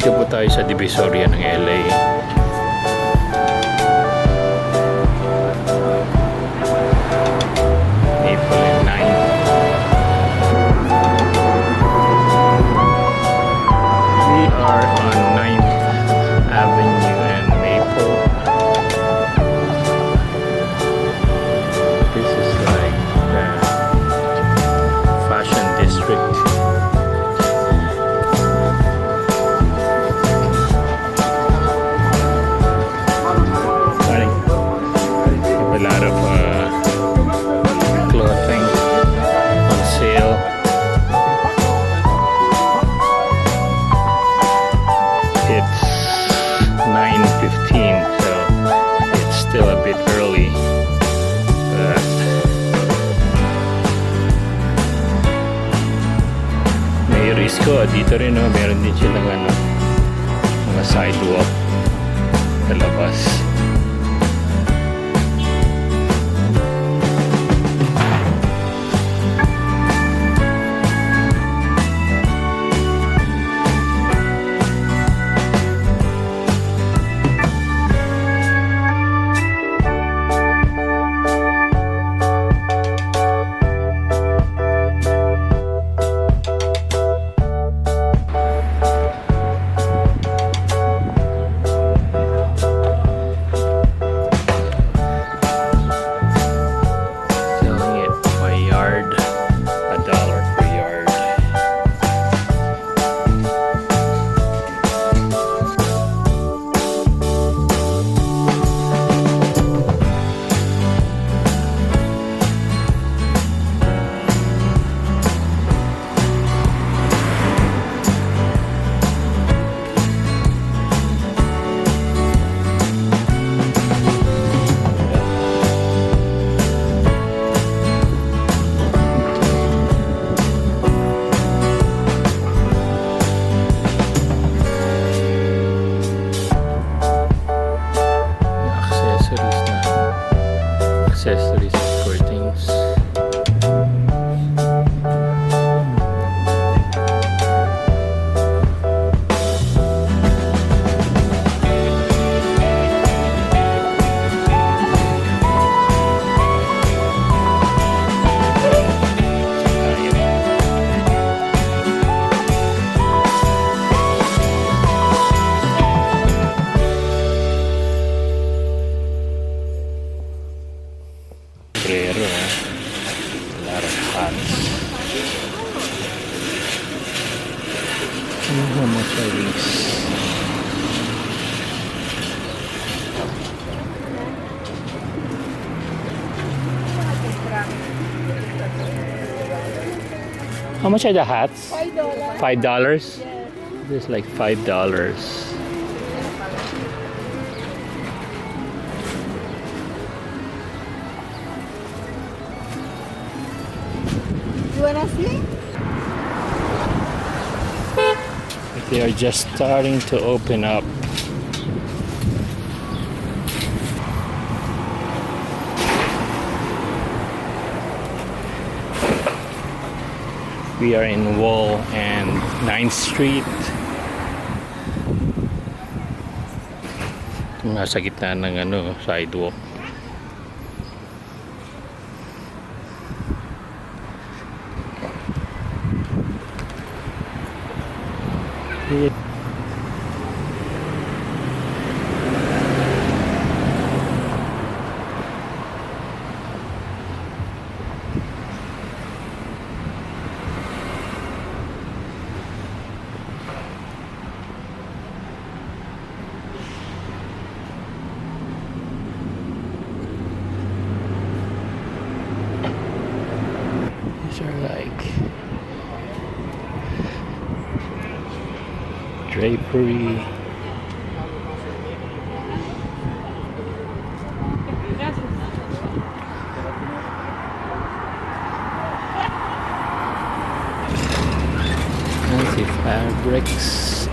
Nandito po tayo sa Divisoria ng LA. April 9. We are on 9th Avenue and Maple. This is like the fashion district. A lot of clothing on sale. It's 9:15, so it's still a bit early. But may risko dito rin, no? Meron din silang mga sidewalk sa labas. Accessories for things. Sombrero, a lot of hats. How much are these? How much are the hats? $5. $5? Yes. This is like $5. You wanna see? They are just starting to open up. We are in Wall and 9th Street. Nasa gitna ng sidewalk. Yeah. These are like drapery. Fancy fabrics.